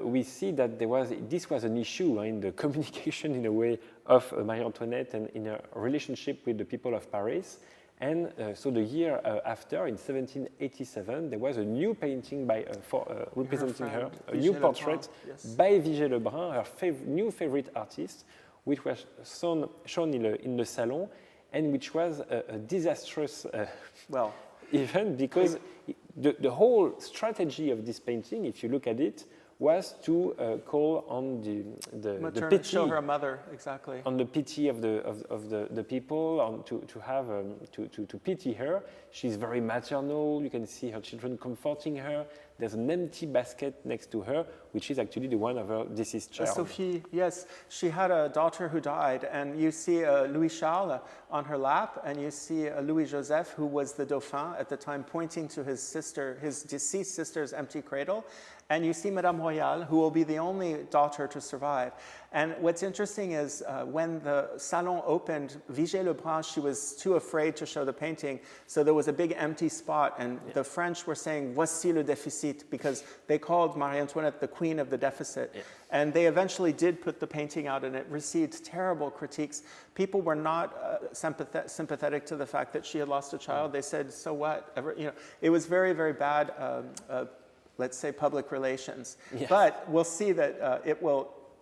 we see that this was an issue in the communication, in a way, of Marie-Antoinette and in her relationship with the people of Paris. And so the year after, in 1787, there was a new painting representing her, a new portrait by Vigée Lebrun, her new favorite artist, which was shown in the salon, and which was a disastrous event because the whole strategy of this painting, if you look at it, was to call on the pity, show her mother, exactly, on the pity of the people, to pity her. She's very maternal. You can see her children comforting her. There's an empty basket next to her, which is actually the one of her deceased child. Sophie, yes, she had a daughter who died, and you see Louis Charles on her lap, and you see Louis Joseph, who was the Dauphin at the time, pointing to his deceased sister's empty cradle. And you see Madame Royale, who will be the only daughter to survive. And what's interesting is when the salon opened, Vigée Lebrun, she was too afraid to show the painting, so there was a big empty spot, and the French were saying, "Voici le déficit." déficit, because they called Marie-Antoinette the queen of the deficit. Yes. And they eventually did put the painting out, and it received terrible critiques. People were not sympathetic to the fact that she had lost a child. They said, so what? It was very, very bad, let's say, public relations. Yes. But we'll see that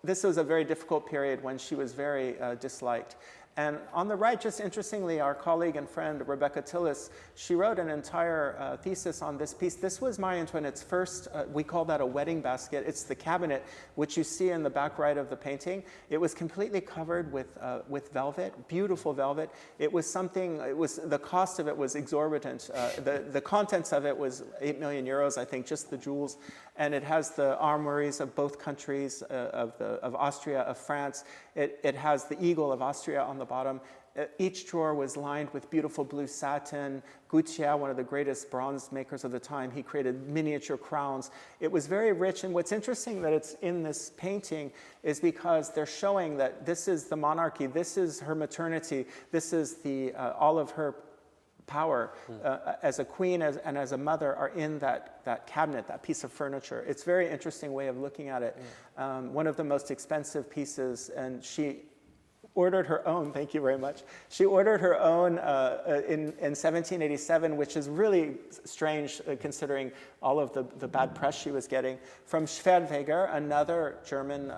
this was a very difficult period when she was very disliked. And on the right, just interestingly, our colleague and friend, Rebecca Tillis, she wrote an entire thesis on this piece. This was Marie-Antoinette's first, we call that a wedding basket. It's the cabinet, which you see in the back right of the painting. It was completely covered with velvet, beautiful velvet. It was the cost of it was exorbitant. The contents of it was 8 million euros, I think, just the jewels. And it has the armories of both countries, of Austria, of France. It has the eagle of Austria on the bottom. Each drawer was lined with beautiful blue satin. Gautier, one of the greatest bronze makers of the time, he created miniature crowns. It was very rich, and what's interesting that it's in this painting is because they're showing that this is the monarchy, this is her maternity, this is all of her power as a queen and as a mother are in that cabinet, that piece of furniture. It's a very interesting way of looking at it. One of the most expensive pieces, and she ordered her own, thank you very much. She ordered her own in 1787, which is really strange considering all of the bad press she was getting, from Schwertfeger, another German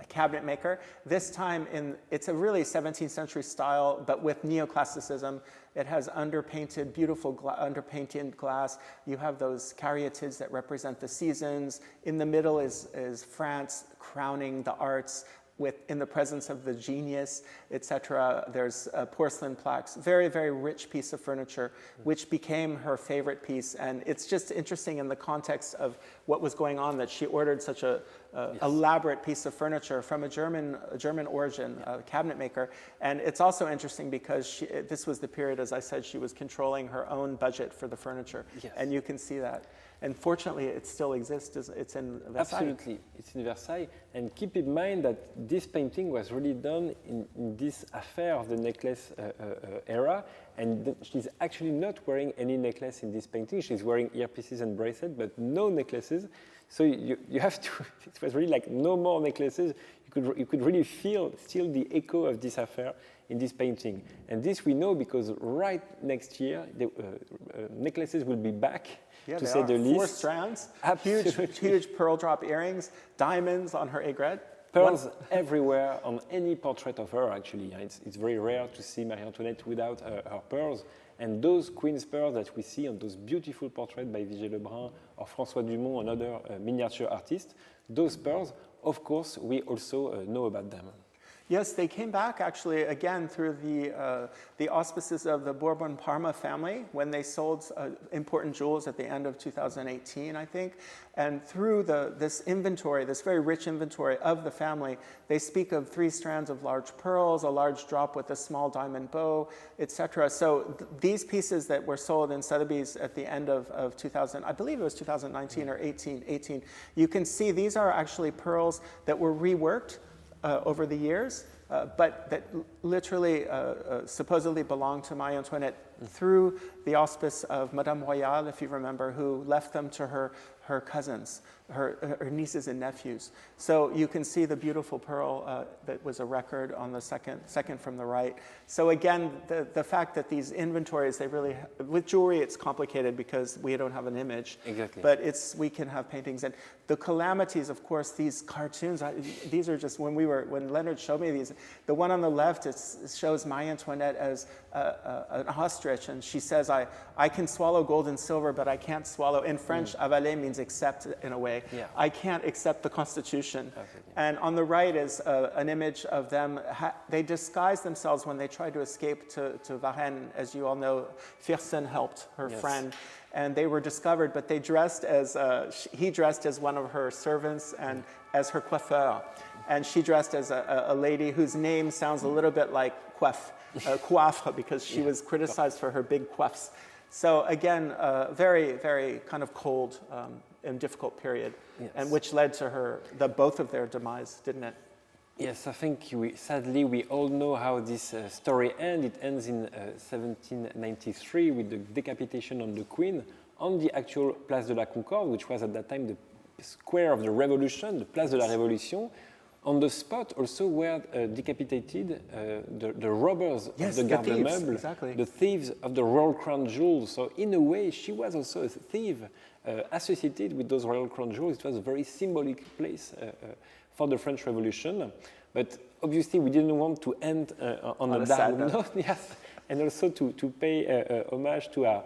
cabinet maker. This time, it's a really 17th century style, but with neoclassicism. It has underpainted, beautiful underpainted glass. You have those caryatids that represent the seasons. In the middle is France crowning the arts in the presence of the genius, etc. There's porcelain plaques. Very, very rich piece of furniture, which became her favorite piece. And it's just interesting in the context of what was going on that she ordered such a elaborate piece of furniture from a German origin, cabinet maker. And it's also interesting because this was the period, as I said, she was controlling her own budget for the furniture. Yes. And you can see that. And fortunately, it still exists. It's in Versailles. Absolutely. It's in Versailles. And keep in mind that this painting was really done in this affair of the necklace era. And she's actually not wearing any necklace in this painting. She's wearing earpieces and bracelets, but no necklaces. So you have to, it was really like no more necklaces. You could really feel still the echo of this affair in this painting. And this we know because right next year, the necklaces will be back. Yeah, to say the least. 4 strands, Absolutely. huge pearl drop earrings, diamonds on her aigrette. Pearls everywhere on any portrait of her, actually. It's very rare to see Marie-Antoinette without her pearls. And those queen's pearls that we see on those beautiful portraits by Vigée Lebrun or François Dumont and other miniature artists, those pearls, of course, we also know about them. Yes, they came back actually again through the auspices of the Bourbon-Parma family when they sold important jewels at the end of 2018, I think. And through this inventory, this very rich inventory of the family, they speak of 3 strands of large pearls, a large drop with a small diamond bow, etc. So these pieces that were sold in Sotheby's at the end of 2000, I believe it was 2019 or 18, you can see these are actually pearls that were reworked over the years, but that literally supposedly belonged to Marie-Antoinette through the auspice of Madame Royale, if you remember, who left them to her cousins, her nieces and nephews. So you can see the beautiful pearl that was a record on the second from the right. So again, the fact that these inventories, they really, with jewelry, it's complicated because we don't have an image. Exactly. But we can have paintings. And the calamities, of course, these cartoons, these are just, when Leonard showed me these, the one on the left, it shows Marie-Antoinette as an ostrich, and she says, I can swallow gold and silver, but I can't swallow, in French, avaler means accept in a way. Yeah. I can't accept the Constitution. Absolutely. And on the right is an image of them. They disguised themselves when they tried to escape to Varennes. As you all know, Fersen helped her friend. And they were discovered, but they dressed as, he dressed as one of her servants and as her coiffeur. And she dressed as a lady whose name sounds a little bit like coiffe, because she was criticized for her big coiffes. So again, very, very kind of cold and difficult period, and which led to both of their demise, didn't it? Yes, I think sadly we all know how this story ends. It ends in 1793 with the decapitation of the Queen on the actual Place de la Concorde, which was at that time the square of the revolution, the Place de la Révolution, on the spot also were decapitated the robbers of the Garde Meuble, exactly. the thieves of the Royal Crown jewels. So in a way, she was also a thief associated with those Royal Crown jewels. It was a very symbolic place for the French Revolution. But obviously, we didn't want to end on a dark note. Yes, and also to pay homage to our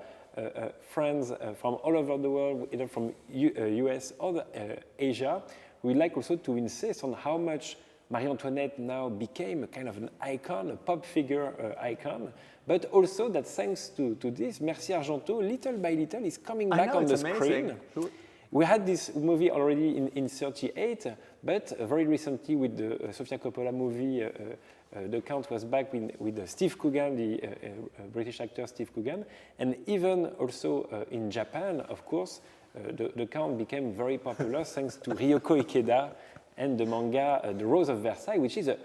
friends from all over the world, either from US or Asia. We like also to insist on how much Marie-Antoinette now became a kind of an icon, a pop figure icon, but also that thanks to this, Mercy-Argenteau, little by little, is coming back on the screen. We had this movie already in 1938, but very recently with the Sofia Coppola movie, the Count was back with Steve Coogan, the British actor Steve Coogan, and even also in Japan, of course, the Count became very popular thanks to Ryoko Ikeda and the manga The Rose of Versailles, which is a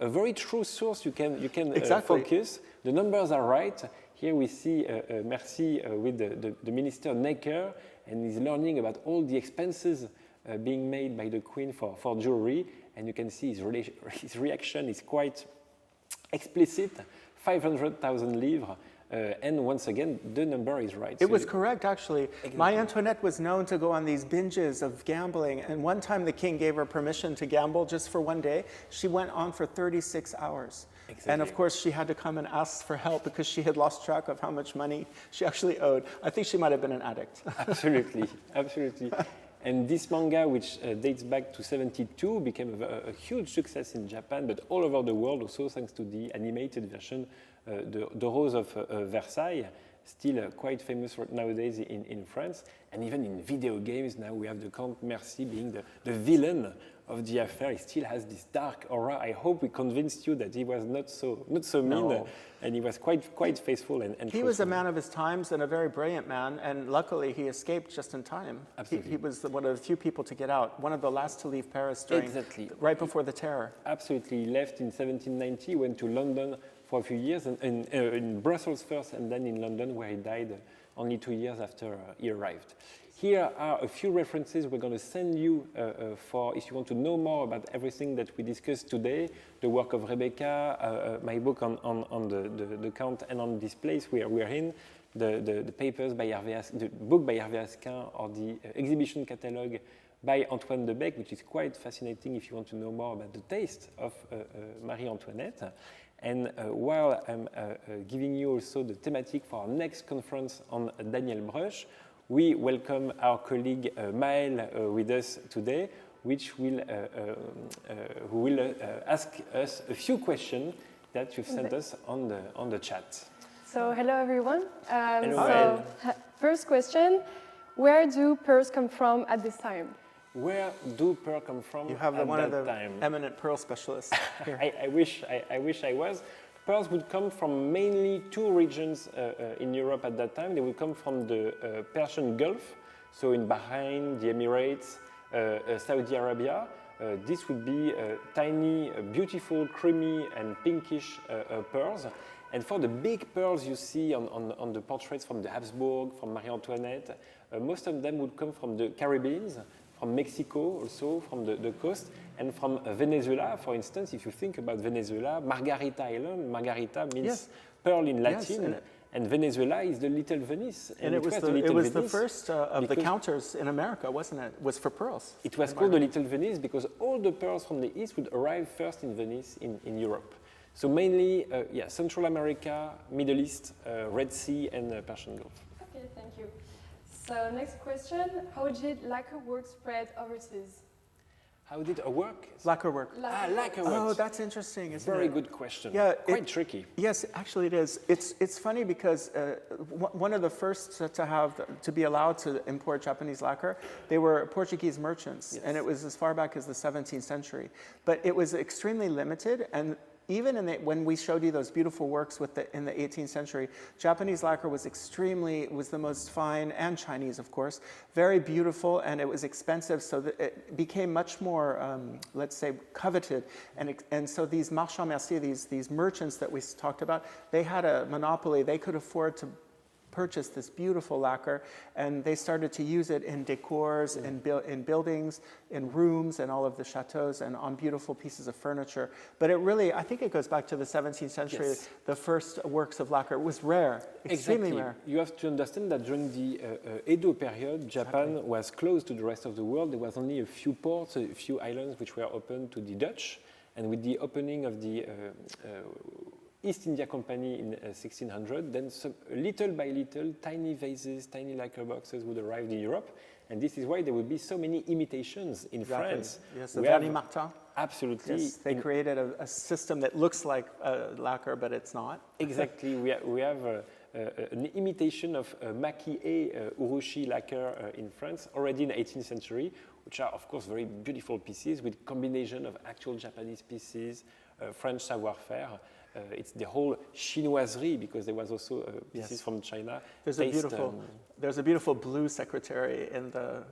very true source you can exactly. Focus. The numbers are right. Here we see Mercy with the minister Necker, and he's learning about all the expenses being made by the Queen for jewelry, and you can see his reaction is quite explicit, 500,000 livres. And once again, the number is right. It was correct, actually. Exactly. Marie-Antoinette was known to go on these binges of gambling, and one time the king gave her permission to gamble just for one day. She went on for 36 hours. Exactly. And of course, she had to come and ask for help because she had lost track of how much money she actually owed. I think she might have been an addict. Absolutely, absolutely. And this manga, which dates back to 1972, became a huge success in Japan, but all over the world also thanks to the animated version, the Rose of Versailles, still quite famous nowadays in France. And even in video games, now we have the Count Mercy being the villain of the affair. He still has this dark aura. I hope we convinced you that he was not so mean, and he was quite faithful and he was a man of his times and a very brilliant man, and luckily he escaped just in time. Absolutely. He was one of the few people to get out, one of the last to leave Paris right before the terror. Absolutely. He left in 1790, went to London for a few years, and in Brussels first, and then in London, where he died only 2 years after he arrived. Here are a few references we're going to send you for if you want to know more about everything that we discussed today, the work of Rebecca, my book on the Count, and on this place we are in, the papers by the book by Hervé Asquin, or the exhibition catalogue by Antoine de Bec, which is quite fascinating if you want to know more about the taste of Marie-Antoinette. And while I'm giving you also the thematic for our next conference on Daniel Brush, we welcome our colleague Maël with us today, who will ask us a few questions that you've sent us on the chat. So hello everyone. Hello. First question, where do pearls come from at this time? Where do pearls come from? You have one of the eminent pearl specialists here. I wish I was. Pearls would come from mainly two regions in Europe at that time. They would come from the Persian Gulf, so in Bahrain, the Emirates, Saudi Arabia. This would be tiny, beautiful, creamy and pinkish pearls. And for the big pearls you see on the portraits from the Habsburg, from Marie-Antoinette, most of them would come from the Caribbean, from Mexico also, from the coast, and from Venezuela, for instance. If you think about Venezuela, Margarita Island, Margarita means pearl in Latin, and Venezuela is the Little Venice. And it was the first of the counters in America, wasn't it? Was for pearls. It was called the Little Venice because all the pearls from the east would arrive first in Venice in Europe. So mainly, Central America, Middle East, Red Sea, and Persian Gulf. Okay, thank you. So next question, how did lacquer work spread overseas? How did it work? Lacquer work. Lacquer work. Oh, that's interesting, isn't it? Very good question. Yeah, quite tricky. Yes, actually it is. It's funny because one of the first to be allowed to import Japanese lacquer, they were Portuguese merchants, and it was as far back as the 17th century. But it was extremely limited, and even when we showed you those beautiful works in the 18th century, Japanese lacquer was the most fine, and Chinese, of course, very beautiful, and it was expensive, so that it became much more, let's say, coveted. And so these marchands merciers, these merchants that we talked about, they had a monopoly. They could afford to purchased this beautiful lacquer, and they started to use it in decors, in buildings, in rooms, and all of the chateaus, and on beautiful pieces of furniture. But it really, I think it goes back to the 17th century. Yes. The first works of lacquer was rare, extremely Exactly. rare. You have to understand that during the Edo period, Japan was closed to the rest of the world. There was only a few ports, a few islands which were open to the Dutch. And with the opening of the East India Company in 1600, then little by little, tiny vases, tiny lacquer boxes would arrive in Europe. And this is why there would be so many imitations in France. Yes, the Vernis Martin. Absolutely. Yes, they created a system that looks like lacquer, but it's not. Exactly. we have an imitation of Maki-e Urushi lacquer in France already in the 18th century, which are, of course, very beautiful pieces with combination of actual Japanese pieces, French savoir-faire. It's the whole chinoiserie, because there was also pieces from China. There's a beautiful blue secretary in the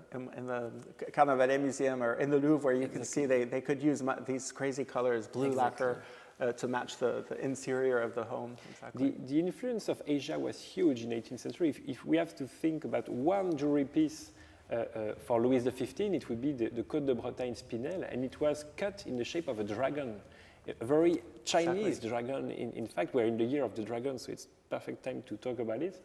Count of Mercy Museum or in the Louvre, where you can see they could use these crazy colors, blue lacquer, to match the interior of the home. Exactly. The influence of Asia was huge in the 18th century. If we have to think about one jewelry piece for Louis XV, it would be the Côte de Bretagne Spinel, and it was cut in the shape of a dragon. A very Chinese dragon. In fact, we're in the year of the dragon, so it's perfect time to talk about it.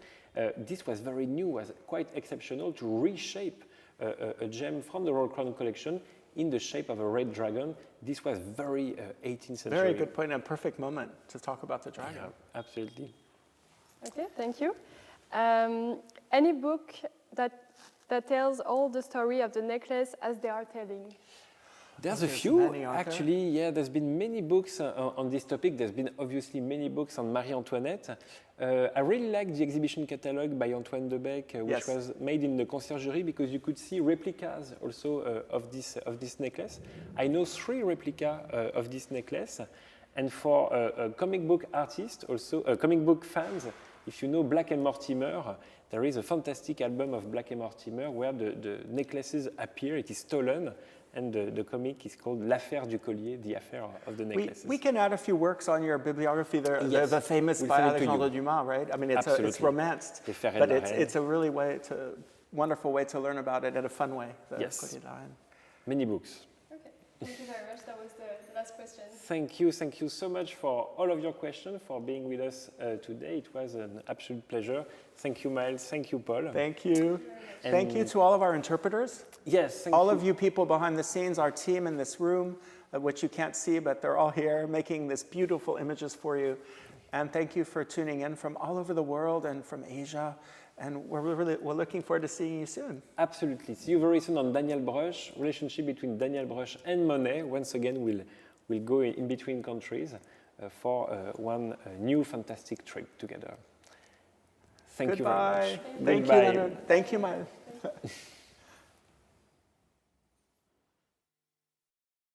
This was very new, was quite exceptional to reshape a gem from the Royal Crown collection in the shape of a red dragon. This was very 18th century. Very good point, and a perfect moment to talk about the dragon. Yeah, absolutely. Okay, thank you. Any book that tells all the story of the necklace as they are telling? There's a few, actually. Yeah, there's been many books on this topic. There's been obviously many books on Marie-Antoinette. I really like the exhibition catalogue by Antoine de Bec, which was made in the Conciergerie, because you could see replicas also of this necklace. I know 3 replicas of this necklace. And for comic book artists, also comic book fans, if you know Black and Mortimer, there is a fantastic album of Black and Mortimer where the necklaces appear. It is stolen. And the comic is called L'Affaire du Collier, the affair of the necklaces. We can add a few works on your bibliography. They're the famous by Alexandre Dumas, right? I mean, it's romanced, but it's a really wonderful way to learn about it in a fun way. Yes, many books. Okay, thank you very much. That was the last question. Thank you so much for all of your questions, for being with us today. It was an absolute pleasure. Thank you, Miles. Thank you, Paul. Thank you. Thank you to all of our interpreters. Yes, thank all of you people behind the scenes, our team in this room, which you can't see, but they're all here making this beautiful images for you. And thank you for tuning in from all over the world and from Asia. And we're looking forward to seeing you soon. Absolutely. See you very soon on Daniel Brush, relationship between Daniel Brush and Monet. Once again, we'll go in between countries for one new fantastic trip together. Thank you very much. Thank you, Leonard. Thank you, Maya.